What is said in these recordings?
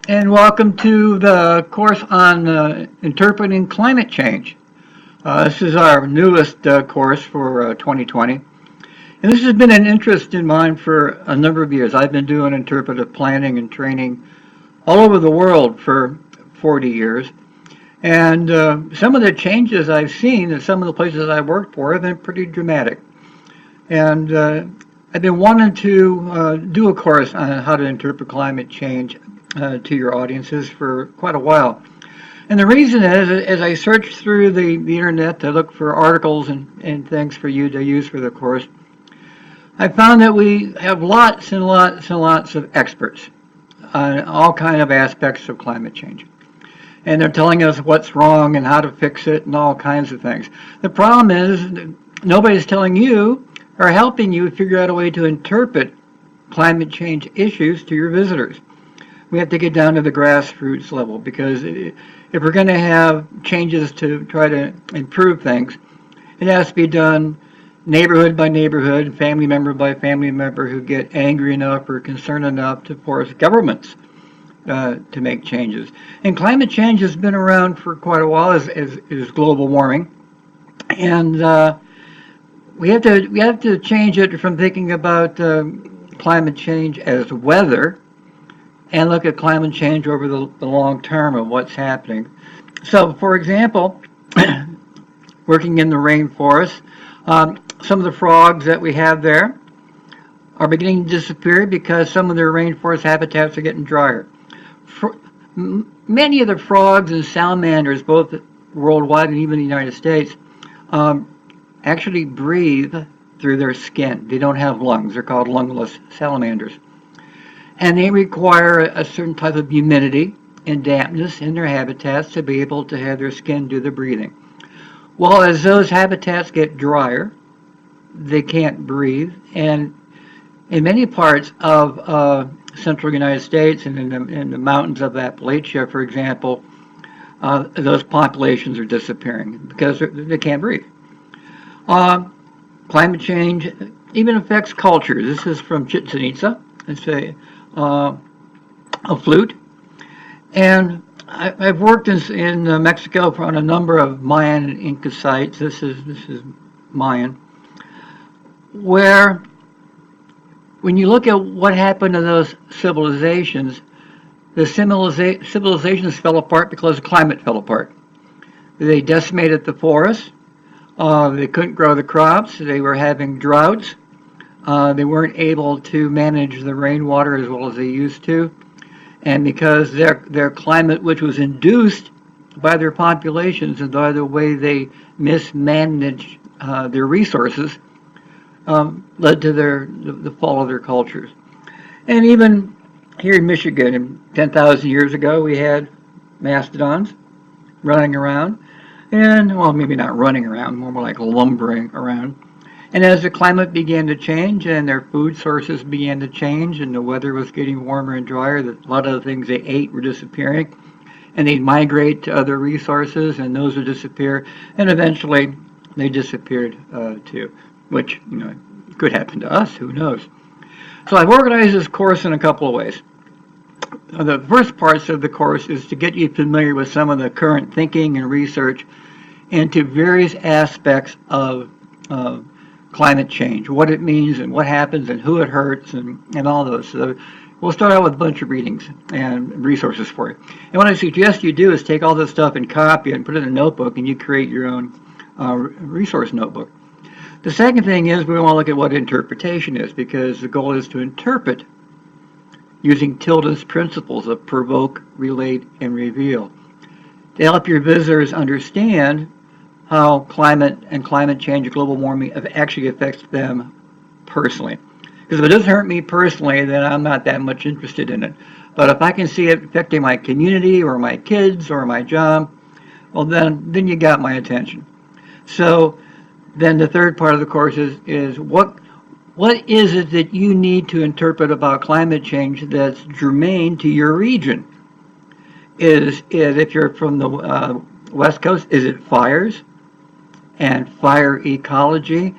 and welcome to the course on interpreting climate change. This is our newest course for 2020, and this has been an interest in mine for a number of years. I've been doing interpretive planning and training all over the world for 40 years, and some of the changes I've seen in some of the places I've worked for have been pretty dramatic. And I've been wanting to do a course on how to interpret climate change to your audiences for quite a while. And the reason is, as I searched through the internet to look for articles and things for you to use for the course, I found that we have lots and lots and lots of experts on all kind of aspects of climate change. And they're telling us what's wrong and how to fix it and all kinds of things. The problem is nobody's telling you or helping you figure out a way to interpret climate change issues to your visitors. We have to get down to the grassroots level because if we're going to have changes to try to improve things, it has to be done neighborhood by neighborhood, family member by family member who get angry enough or concerned enough to force governments to make changes. And climate change has been around for quite a while as global warming. And we have to change it from thinking about climate change as weather and look at climate change over the long term of what's happening. So, for example, working in the rainforest, some of the frogs that we have there are beginning to disappear because some of their rainforest habitats are getting drier. Many of the frogs and salamanders, both worldwide and even in the United States, actually breathe through their skin. They don't have lungs. They're called lungless salamanders. And they require a certain type of humidity and dampness in their habitats to be able to have their skin do the breathing. Well, as those habitats get drier, they can't breathe. And in many parts of central United States and in the mountains of Appalachia, for example, those populations are disappearing because they can't breathe. Climate change even affects cultures. This is from Chichen Itza. It's a flute. And I've worked in Mexico on a number of Mayan and Inca sites. This is Mayan, where when you look at what happened to those civilizations, the civilizations fell apart because the climate fell apart. They decimated the forests. They couldn't grow the crops. They were having droughts. They weren't able to manage the rainwater as well as they used to. And because their climate, which was induced by their populations and by the way they mismanaged their resources, led to the fall of their cultures. And even here in Michigan, 10,000 years ago, we had mastodons running around. And, well, maybe not running around, more like lumbering around. And as the climate began to change and their food sources began to change and the weather was getting warmer and drier, a lot of the things they ate were disappearing. And they'd migrate to other resources and those would disappear. And eventually they disappeared too, which, could happen to us, who knows. So I've organized this course in a couple of ways. The first parts of the course is to get you familiar with some of the current thinking and research into various aspects of climate change, what it means and what happens and who it hurts and all those. So we'll start out with a bunch of readings and resources for you. And what I suggest you do is take all this stuff and copy it and put it in a notebook and you create your own resource notebook. The second thing is we want to look at what interpretation is because the goal is to interpret using Tilden's principles of provoke, relate, and reveal to help your visitors understand how climate and climate change, global warming, actually affects them personally. Because if it doesn't hurt me personally, then I'm not that much interested in it. But if I can see it affecting my community or my kids or my job, well, then you got my attention. So then the third part of the course is what is it that you need to interpret about climate change that's germane to your region? Is if you're from the West Coast, is it fires and fire ecology?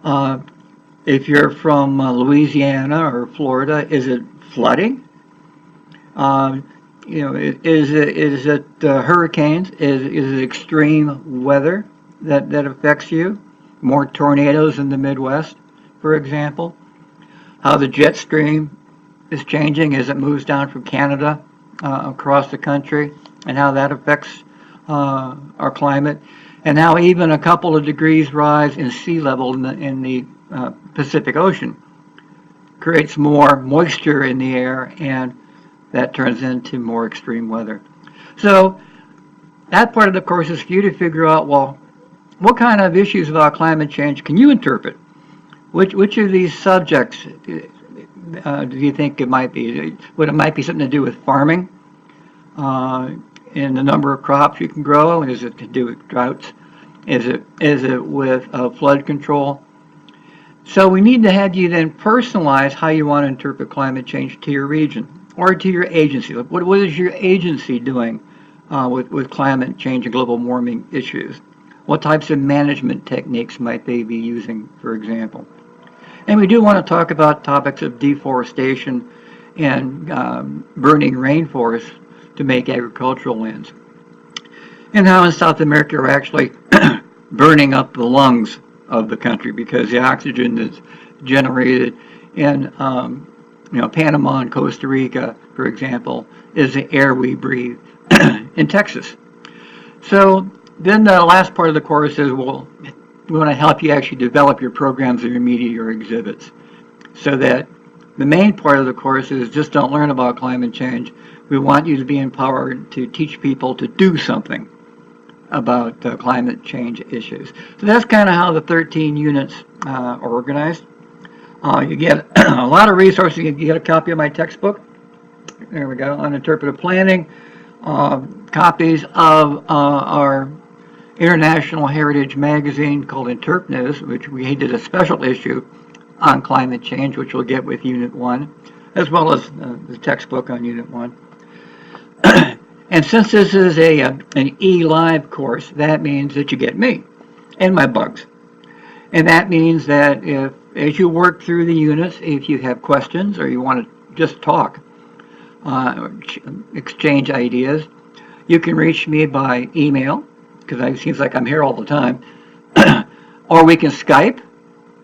If you're from Louisiana or Florida, is it flooding? Is it hurricanes? Is it extreme weather that affects you? More tornadoes in the Midwest, for example? How the jet stream is changing as it moves down from Canada across the country, and how that affects our climate, and how even a couple of degrees rise in sea level in the Pacific Ocean creates more moisture in the air, and that turns into more extreme weather. So that part of the course is for you to figure out, well, what kind of issues about climate change can you interpret? Which of these subjects do you think it might be? Would it might be something to do with farming uh, and the number of crops you can grow? Is it to do with droughts? Is it with flood control? So we need to have you then personalize how you want to interpret climate change to your region or to your agency. Like what is your agency doing with climate change and global warming issues? What types of management techniques might they be using, for example? And we do want to talk about topics of deforestation and burning rainforests to make agricultural lands. And how in South America we're actually burning up the lungs of the country because the oxygen that's generated in Panama and Costa Rica, for example, is the air we breathe in Texas. So then the last part of the course is, well, we want to help you actually develop your programs or your media or exhibits so that the main part of the course is just don't learn about climate change. We want you to be empowered to teach people to do something about climate change issues. So that's kind of how the 13 units are organized. You get a lot of resources. You get a copy of my textbook. There we go, on interpretive planning. Copies of our International Heritage magazine called Interpnews, which we did a special issue on climate change, which we'll get with Unit 1, as well as the textbook on Unit 1. And since this is an e-live course, that means that you get me and my bugs. And that means that if, as you work through the units, if you have questions or you want to just talk, exchange ideas, you can reach me by email, because it seems like I'm here all the time, or we can Skype,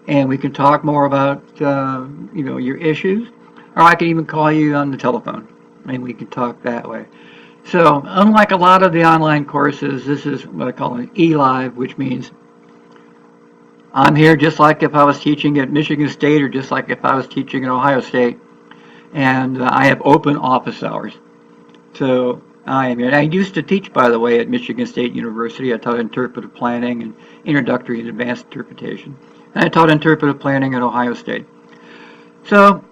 and we can talk more about your issues, or I can even call you on the telephone, and we can talk that way. So unlike a lot of the online courses, this is what I call an e-live, which means I'm here just like if I was teaching at Michigan State or just like if I was teaching at Ohio State, and I have open office hours. So I am here. And I used to teach, by the way, at Michigan State University. I taught interpretive planning and introductory and advanced interpretation. And I taught interpretive planning at Ohio State. So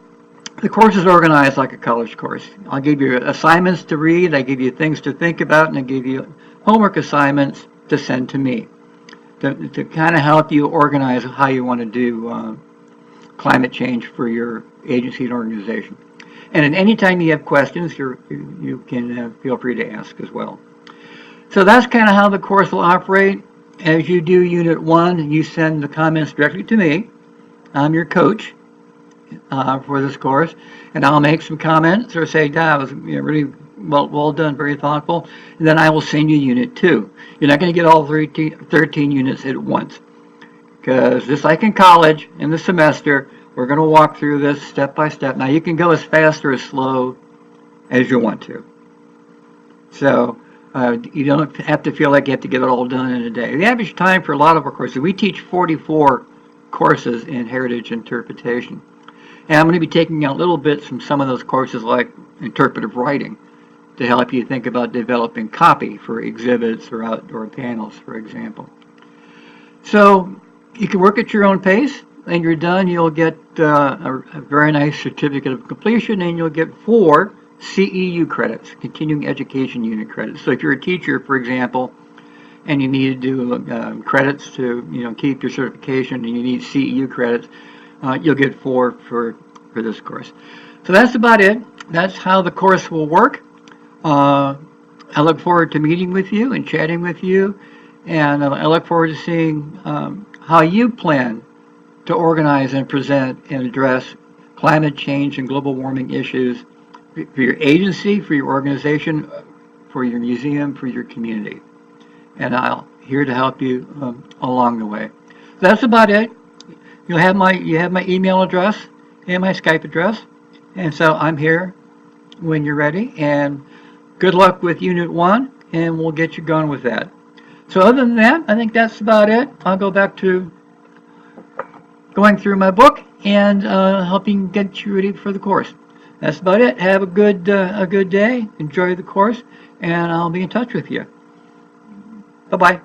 the course is organized like a college course. I'll give you assignments to read, I give you things to think about, and I give you homework assignments to send to me to kind of help you organize how you want to do climate change for your agency and organization. And at any time you have questions, you can feel free to ask as well. So that's kind of how the course will operate. As you do Unit 1, you send the comments directly to me. I'm your coach for this course, and I'll make some comments or say, that was really well done, very thoughtful, and then I will send you Unit 2. You're not going to get all 13 units at once, because just like in college, in the semester, we're going to walk through this step by step. Now, you can go as fast or as slow as you want to. So you don't have to feel like you have to get it all done in a day. The average time for a lot of our courses, we teach 44 courses in heritage interpretation. And I'm going to be taking out little bits from some of those courses like interpretive writing to help you think about developing copy for exhibits or outdoor panels, for example. So you can work at your own pace. When you're done, you'll get a very nice certificate of completion, and you'll get 4 CEU credits, continuing education unit credits. So if you're a teacher, for example, and you need to do credits to keep your certification, and you need CEU credits, you'll get 4 for this course. So that's about it. That's how the course will work. I look forward to meeting with you and chatting with you, and I look forward to seeing how you plan to organize and present and address climate change and global warming issues for your agency, for your organization, for your museum, for your community. And I'm here to help you along the way. That's about it. You have my email address and my Skype address, and so I'm here when you're ready. And good luck with Unit 1, and we'll get you going with that. So other than that, I think that's about it. I'll go back to going through my book and helping get you ready for the course. That's about it. Have a good day. Enjoy the course, and I'll be in touch with you. Bye bye.